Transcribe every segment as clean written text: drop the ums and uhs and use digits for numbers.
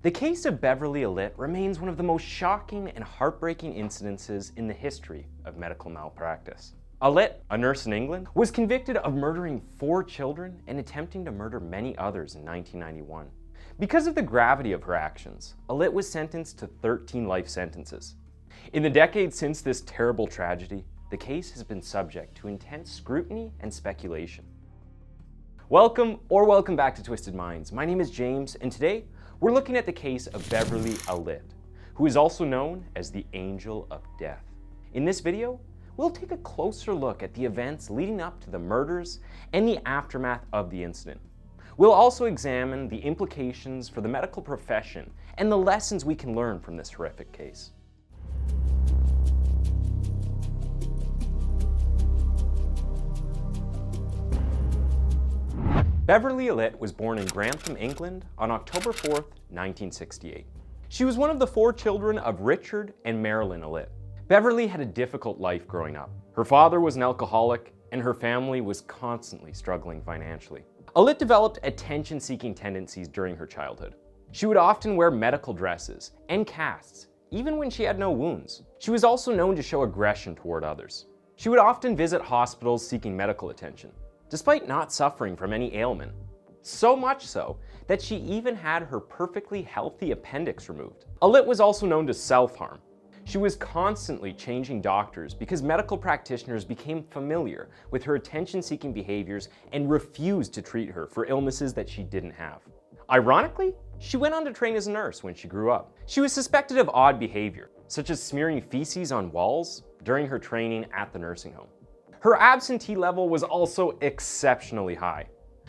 The case of Beverley Allitt remains one of the most shocking and heartbreaking incidences in the history of medical malpractice. Allitt, a nurse in England, was convicted of murdering 4 children and attempting to murder many others in 1991. Because of the gravity of her actions, Allitt was sentenced to 13 life sentences. In the decades since this terrible tragedy, the case has been subject to intense scrutiny and speculation. Welcome back to Twisted Minds. My name is James, and today we're looking at the case of Beverley Allitt, who is also known as the Angel of Death. In this video, we'll take a closer look at the events leading up to the murders and the aftermath of the incident. We'll also examine the implications for the medical profession and the lessons we can learn from this horrific case. Beverley Allitt was born in Grantham, England on October 4, 1968. She was one of the 4 children of Richard and Marilyn Allitt. Beverley had a difficult life growing up. Her father was an alcoholic, and her family was constantly struggling financially. Allitt developed attention-seeking tendencies during her childhood. She would often wear medical dresses and casts, even when she had no wounds. She was also known to show aggression toward others. She would often visit hospitals seeking medical attention, despite not suffering from any ailment. So much so that she even had her perfectly healthy appendix removed. Allitt was also known to self-harm. She was constantly changing doctors because medical practitioners became familiar with her attention-seeking behaviors and refused to treat her for illnesses that she didn't have. Ironically, she went on to train as a nurse when she grew up. She was suspected of odd behavior, such as smearing feces on walls during her training at the nursing home. Her absentee level was also exceptionally high,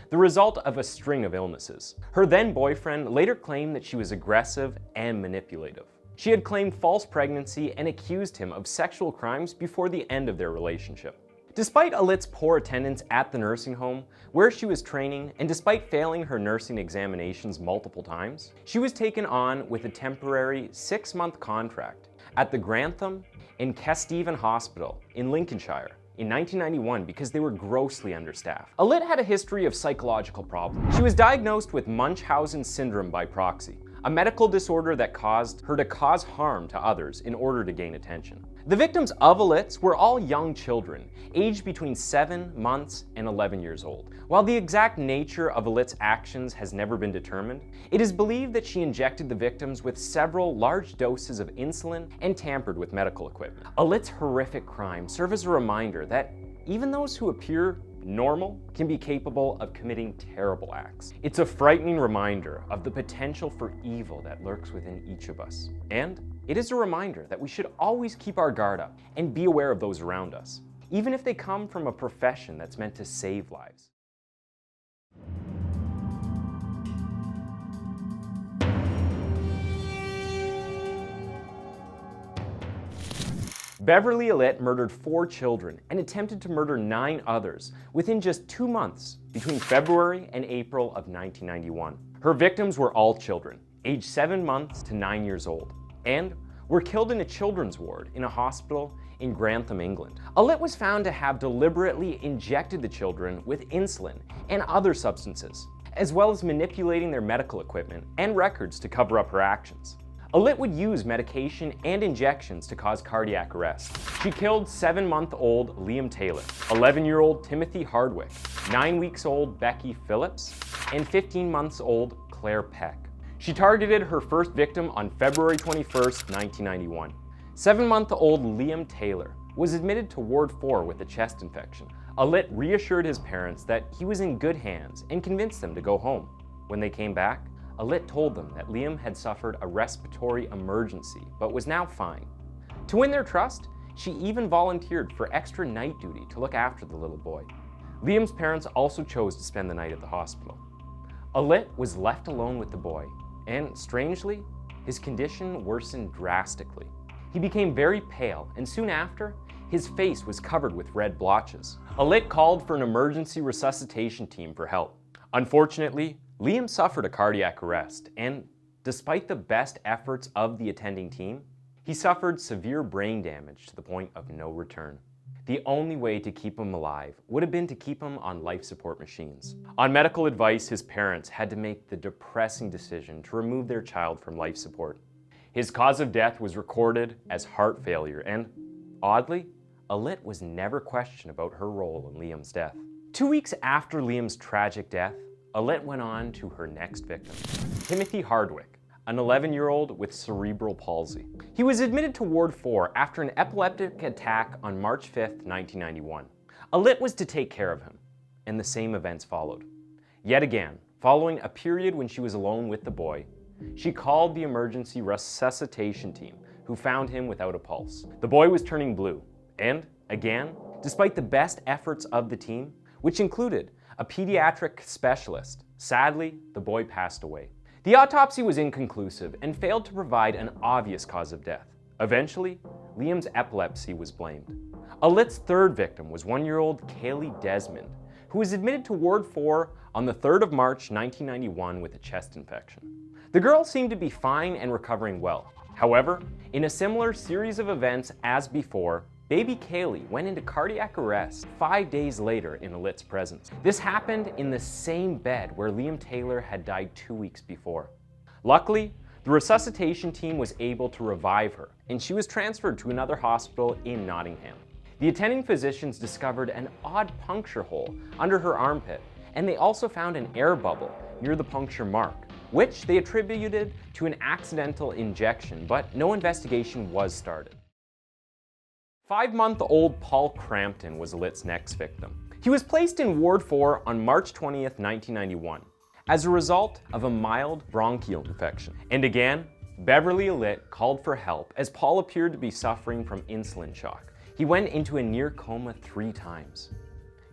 the result of a string of illnesses. Her then boyfriend later claimed that she was aggressive and manipulative. She had claimed false pregnancy and accused him of sexual crimes before the end of their relationship. Despite Allitt's poor attendance at the nursing home where she was training, and despite failing her nursing examinations multiple times, she was taken on with a temporary 6-month contract at the Grantham and Kesteven Hospital in Lincolnshire in 1991 because they were grossly understaffed. Allitt had a history of psychological problems. She was diagnosed with Munchausen syndrome by proxy, a medical disorder that caused her to cause harm to others in order to gain attention. The victims of Allitt's were all young children, aged between 7 months and 11 years old. While the exact nature of Allitt's actions has never been determined, it is believed that she injected the victims with several large doses of insulin and tampered with medical equipment. Allitt's horrific crimes serve as a reminder that even those who appear normal can be capable of committing terrible acts. It's a frightening reminder of the potential for evil that lurks within each of us. And it is a reminder that we should always keep our guard up and be aware of those around us, even if they come from a profession that's meant to save lives. Beverley Allitt murdered 4 children and attempted to murder 9 others within just 2 months between February and April of 1991. Her victims were all children, aged 7 months to 9 years old, and were killed in a children's ward in a hospital in Grantham, England. Allitt was found to have deliberately injected the children with insulin and other substances, as well as manipulating their medical equipment and records to cover up her actions. Allitt would use medication and injections to cause cardiac arrest. She killed 7-month-old Liam Taylor, 11-year-old Timothy Hardwick, 9-weeks-old Becky Phillips, and 15-months-old Claire Peck. She targeted her first victim on February 21, 1991. 7-month-old Liam Taylor was admitted to Ward 4 with a chest infection. Allitt reassured his parents that he was in good hands and convinced them to go home. When they came back, Allitt told them that Liam had suffered a respiratory emergency but was now fine. To win their trust, she even volunteered for extra night duty to look after the little boy. Liam's parents also chose to spend the night at the hospital. Allitt was left alone with the boy, and strangely, his condition worsened drastically. He became very pale, and soon after, his face was covered with red blotches. Allitt called for an emergency resuscitation team for help. Unfortunately, Liam suffered a cardiac arrest, and despite the best efforts of the attending team, he suffered severe brain damage to the point of no return. the only way to keep him alive would have been to keep him on life support machines. On medical advice, his parents had to make the depressing decision to remove their child from life support. His cause of death was recorded as heart failure, and oddly, Allitt was never questioned about her role in Liam's death. 2 weeks after Liam's tragic death, Allitt went on to her next victim, Timothy Hardwick, an 11-year-old with cerebral palsy. He was admitted to Ward 4 after an epileptic attack on March 5, 1991. Allitt was to take care of him, and the same events followed. Yet again, following a period when she was alone with the boy, she called the emergency resuscitation team, who found him without a pulse. The boy was turning blue, and again, despite the best efforts of the team, which included a pediatric specialist, sadly, the boy passed away. The autopsy was inconclusive and failed to provide an obvious cause of death. Eventually, Liam's epilepsy was blamed. Allitt's third victim was 1-year-old Kaylee Desmond, who was admitted to Ward 4 on the 3rd of March 1991 with a chest infection. The girl seemed to be fine and recovering well. However, in a similar series of events as before, baby Kaylee went into cardiac arrest 5 days later in Allitt's presence. This happened in the same bed where Liam Taylor had died 2 weeks before. Luckily, the resuscitation team was able to revive her, and she was transferred to another hospital in Nottingham. The attending physicians discovered an odd puncture hole under her armpit, and they also found an air bubble near the puncture mark, which they attributed to an accidental injection, but no investigation was started. 5-month-old Paul Crampton was Allitt's next victim. He was placed in Ward 4 on March 20th, 1991, as a result of a mild bronchial infection. And again, Beverley Allitt called for help as Paul appeared to be suffering from insulin shock. He went into a near coma 3 times.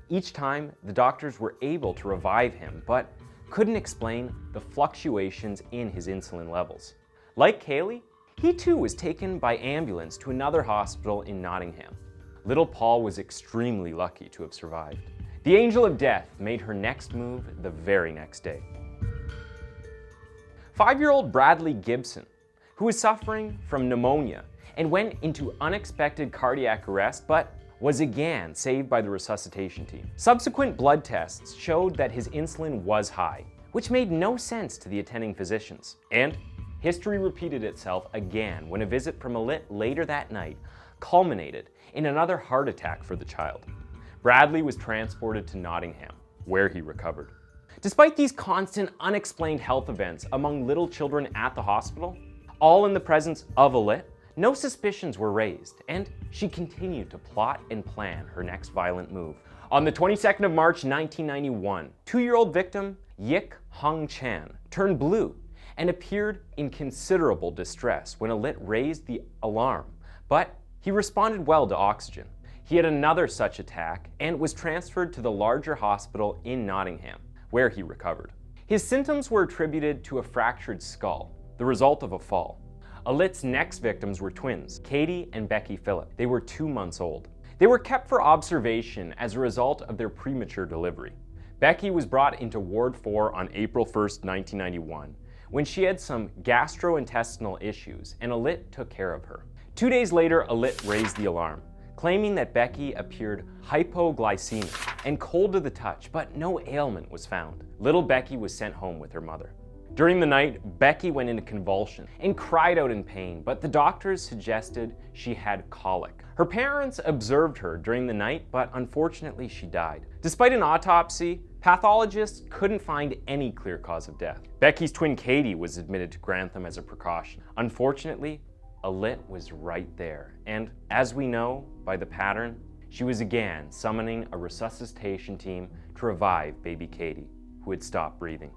Each time, the doctors were able to revive him, but couldn't explain the fluctuations in his insulin levels. Like Kaylee, he too was taken by ambulance to another hospital in Nottingham. Little Paul was extremely lucky to have survived. The angel of death made her next move the very next day. 5-year-old Bradley Gibson, who was suffering from pneumonia and went into unexpected cardiac arrest, but was again saved by the resuscitation team. Subsequent blood tests showed that his insulin was high, which made no sense to the attending physicians. And history repeated itself again when a visit from Allitt later that night culminated in another heart attack for the child. Bradley was transported to Nottingham, where he recovered. Despite these constant unexplained health events among little children at the hospital, all in the presence of Allitt, no suspicions were raised, and she continued to plot and plan her next violent move. On the 22nd of March 1991, 2-year-old victim Yik Hung Chan turned blue and appeared in considerable distress when Allitt raised the alarm, but he responded well to oxygen. He had another such attack and was transferred to the larger hospital in Nottingham, where he recovered. His symptoms were attributed to a fractured skull, the result of a fall. Allitt's next victims were twins, Katie and Becky Phillip. They were 2 months old. They were kept for observation as a result of their premature delivery. Becky was brought into Ward 4 on April 1st, 1991, when she had some gastrointestinal issues, and Allitt took care of her. 2 days later, Allitt raised the alarm, claiming that Becky appeared hypoglycemic and cold to the touch, but no ailment was found. Little Becky was sent home with her mother. During the night, Becky went into convulsion and cried out in pain, but the doctors suggested she had colic. Her parents observed her during the night, but unfortunately she died. Despite an autopsy, pathologists couldn't find any clear cause of death. Becky's twin Katie was admitted to Grantham as a precaution. Unfortunately, Allitt was right there, and as we know by the pattern, she was again summoning a resuscitation team to revive baby Katie, who had stopped breathing.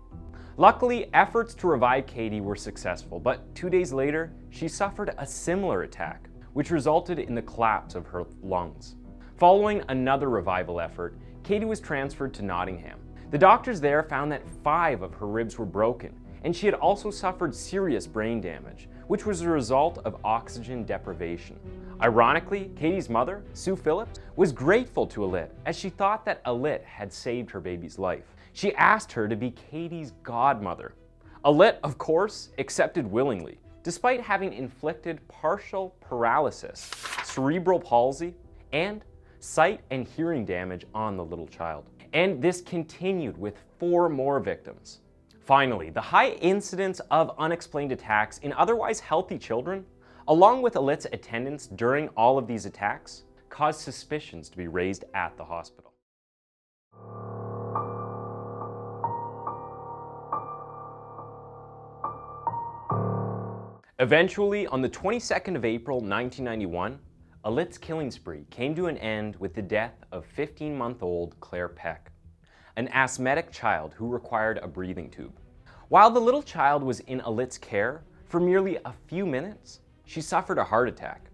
Luckily, efforts to revive Katie were successful, but 2 days later, she suffered a similar attack, which resulted in the collapse of her lungs. Following another revival effort, Katie was transferred to Nottingham. The doctors there found that 5 of her ribs were broken, and she had also suffered serious brain damage, which was a result of oxygen deprivation. Ironically, Katie's mother, Sue Phillips, was grateful to Allitt as she thought that Allitt had saved her baby's life. She asked her to be Katie's godmother. Allitt, of course, accepted willingly, despite having inflicted partial paralysis, cerebral palsy, and sight and hearing damage on the little child. And this continued with 4 more victims. Finally, the high incidence of unexplained attacks in otherwise healthy children, along with Allitt's attendance during all of these attacks, caused suspicions to be raised at the hospital. Eventually, on the 22nd of April 1991, Allitt's killing spree came to an end with the death of 15-month-old Claire Peck, an asthmatic child who required a breathing tube. While the little child was in Allitt's care for merely a few minutes, she suffered a heart attack.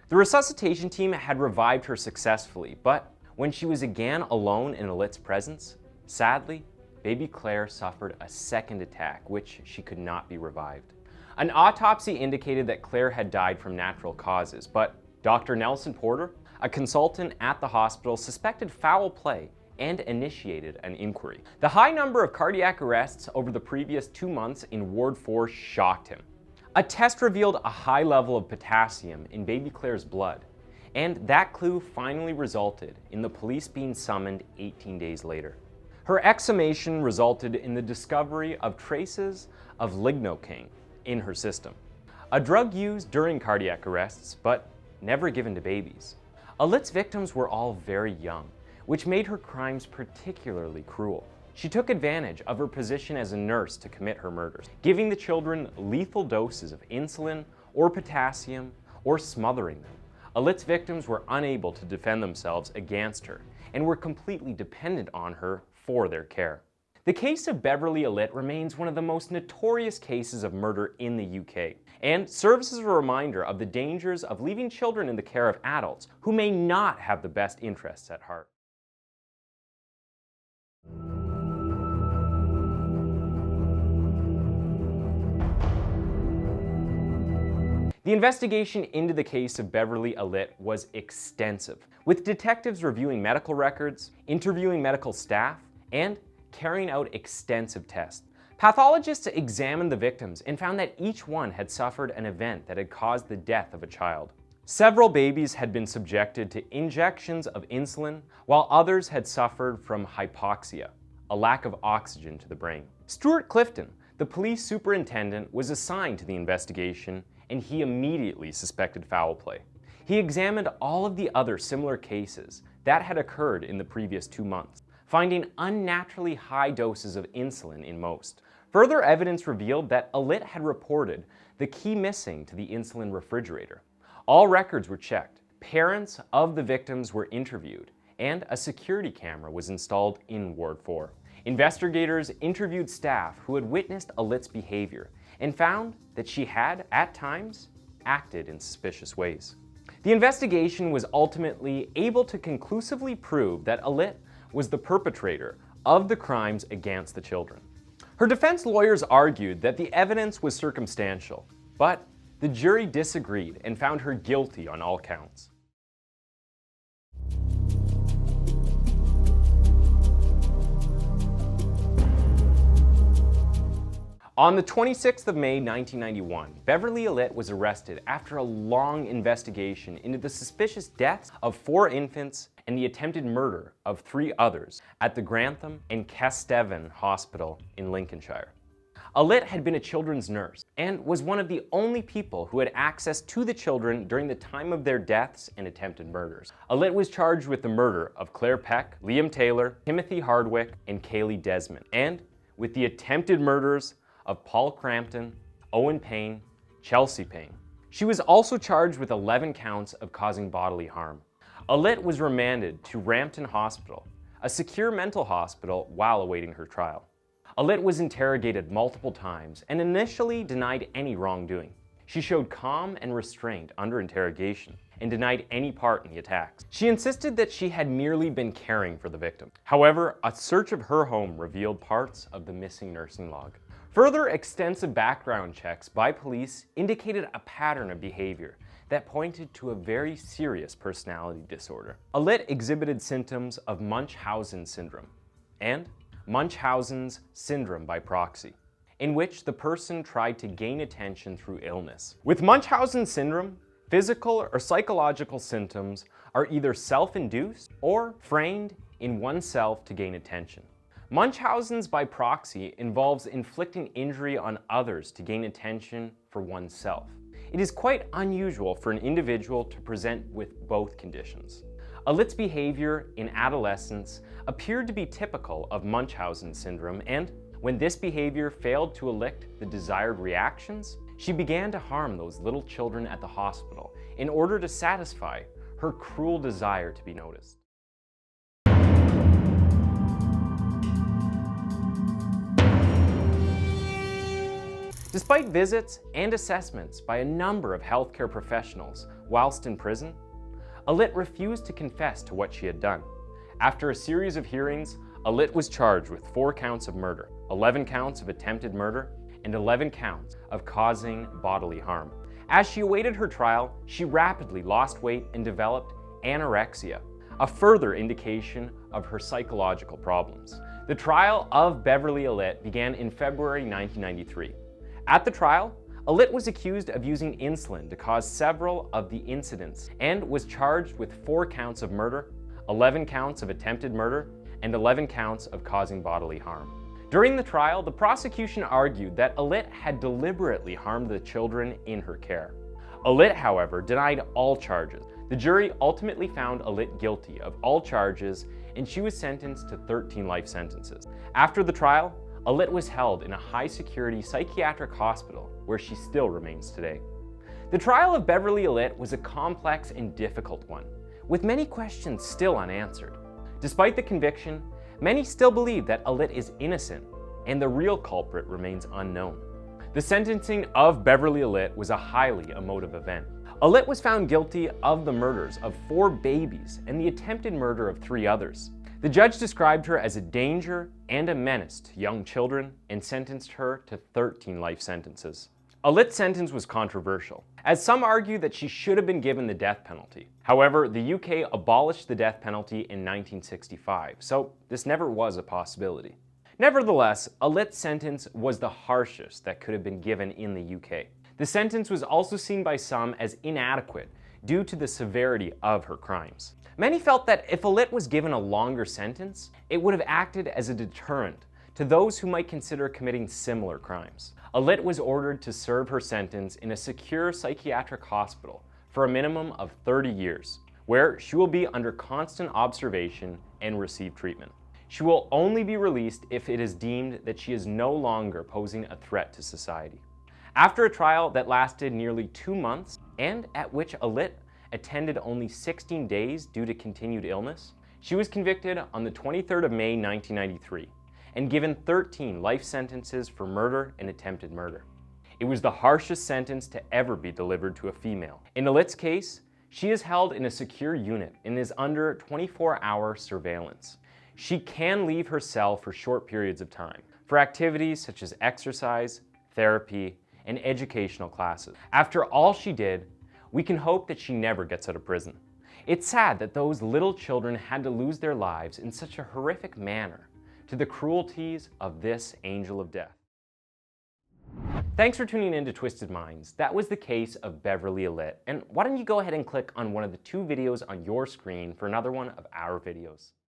The resuscitation team had revived her successfully, but when she was again alone in Allitt's presence, sadly, baby Claire suffered a second attack, which she could not be revived. An autopsy indicated that Claire had died from natural causes, but Dr. Nelson Porter, a consultant at the hospital, suspected foul play and initiated an inquiry. The high number of cardiac arrests over the previous 2 months in Ward 4 shocked him. A test revealed a high level of potassium in baby Claire's blood, and that clue finally resulted in the police being summoned 18 days later. Her exhumation resulted in the discovery of traces of lignocaine in her system, a drug used during cardiac arrests, but never given to babies. Allitt's victims were all very young, which made her crimes particularly cruel. She took advantage of her position as a nurse to commit her murders, giving the children lethal doses of insulin or potassium or smothering them. Allitt's victims were unable to defend themselves against her and were completely dependent on her for their care. The case of Beverley Allitt remains one of the most notorious cases of murder in the UK, and serves as a reminder of the dangers of leaving children in the care of adults who may not have the best interests at heart. The investigation into the case of Beverley Allitt was extensive, with detectives reviewing medical records, interviewing medical staff, and carrying out extensive tests. Pathologists examined the victims and found that each one had suffered an event that had caused the death of a child. Several babies had been subjected to injections of insulin, while others had suffered from hypoxia, a lack of oxygen to the brain. Stuart Clifton, the police superintendent, was assigned to the investigation, and he immediately suspected foul play. He examined all of the other similar cases that had occurred in the previous 2 months, finding unnaturally high doses of insulin in most. Further evidence revealed that Allitt had reported the key missing to the insulin refrigerator. All records were checked, parents of the victims were interviewed, and a security camera was installed in Ward 4. Investigators interviewed staff who had witnessed Allitt's behavior and found that she had, at times, acted in suspicious ways. The investigation was ultimately able to conclusively prove that Allitt was the perpetrator of the crimes against the children. Her defense lawyers argued that the evidence was circumstantial, but the jury disagreed and found her guilty on all counts. On the 26th of May 1991, Beverley Allitt was arrested after a long investigation into the suspicious deaths of 4 infants and the attempted murder of 3 others at the Grantham and Kesteven Hospital in Lincolnshire. Allitt had been a children's nurse and was one of the only people who had access to the children during the time of their deaths and attempted murders. Allitt was charged with the murder of Claire Peck, Liam Taylor, Timothy Hardwick, and Kaylee Desmond, and with the attempted murders of Paul Crampton, Owen Payne, Chelsea Payne. She was also charged with 11 counts of causing bodily harm. Allitt was remanded to Rampton Hospital, a secure mental hospital, while awaiting her trial. Allitt was interrogated multiple times and initially denied any wrongdoing. She showed calm and restraint under interrogation and denied any part in the attacks. She insisted that she had merely been caring for the victim. However, a search of her home revealed parts of the missing nursing log. Further extensive background checks by police indicated a pattern of behavior that pointed to a very serious personality disorder. Allitt exhibited symptoms of Munchausen syndrome and Munchausen's syndrome by proxy, in which the person tried to gain attention through illness. With Munchausen syndrome, Physical or psychological symptoms are either self-induced or framed in oneself to gain attention. Munchausen's by proxy involves inflicting injury on others to gain attention for oneself. It is quite unusual for an individual to present with both conditions. Allitt's behavior in adolescence appeared to be typical of Munchausen syndrome, and when this behavior failed to elicit the desired reactions, she began to harm those little children at the hospital in order to satisfy her cruel desire to be noticed. Despite visits and assessments by a number of healthcare professionals whilst in prison, Allitt refused to confess to what she had done. After a series of hearings, Allitt was charged with 4 counts of murder, 11 counts of attempted murder, and 11 counts of causing bodily harm. As she awaited her trial, she rapidly lost weight and developed anorexia, a further indication of her psychological problems. The trial of Beverley Allitt began in February 1993. At the trial, Allitt was accused of using insulin to cause several of the incidents and was charged with 4 counts of murder, 11 counts of attempted murder, and 11 counts of causing bodily harm. During the trial, the prosecution argued that Allitt had deliberately harmed the children in her care. Allitt, however, denied all charges. The jury ultimately found Allitt guilty of all charges, and she was sentenced to 13 life sentences. After the trial, Allitt was held in a high-security psychiatric hospital where she still remains today. The trial of Beverley Allitt was a complex and difficult one, with many questions still unanswered. Despite the conviction, many still believe that Allitt is innocent and the real culprit remains unknown. The sentencing of Beverley Allitt was a highly emotive event. Allitt was found guilty of the murders of 4 babies and the attempted murder of 3 others. The judge described her as a danger and a menace to young children and sentenced her to 13 life sentences. Allitt's sentence was controversial, as some argue that she should have been given the death penalty. However, the UK abolished the death penalty in 1965, so this never was a possibility. Nevertheless, Allitt's sentence was the harshest that could have been given in the UK. The sentence was also seen by some as inadequate due to the severity of her crimes. Many felt that if Allitt was given a longer sentence, it would have acted as a deterrent to those who might consider committing similar crimes. Allitt was ordered to serve her sentence in a secure psychiatric hospital for a minimum of 30 years, where she will be under constant observation and receive treatment. She will only be released if it is deemed that she is no longer posing a threat to society. After a trial that lasted nearly 2 months, and at which Allitt attended only 16 days due to continued illness, she was convicted on the 23rd of May 1993 and given 13 life sentences for murder and attempted murder. It was the harshest sentence to ever be delivered to a female. In Allitt's case, she is held in a secure unit and is under 24-hour surveillance. She can leave her cell for short periods of time for activities such as exercise, therapy, and educational classes. After all she did, we can hope that she never gets out of prison. It's sad that those little children had to lose their lives in such a horrific manner to the cruelties of this angel of death. Thanks for tuning in to Twisted Minds. That was the case of Beverley Allitt. And why don't you go ahead and click on one of the 2 videos on your screen for another one of our videos.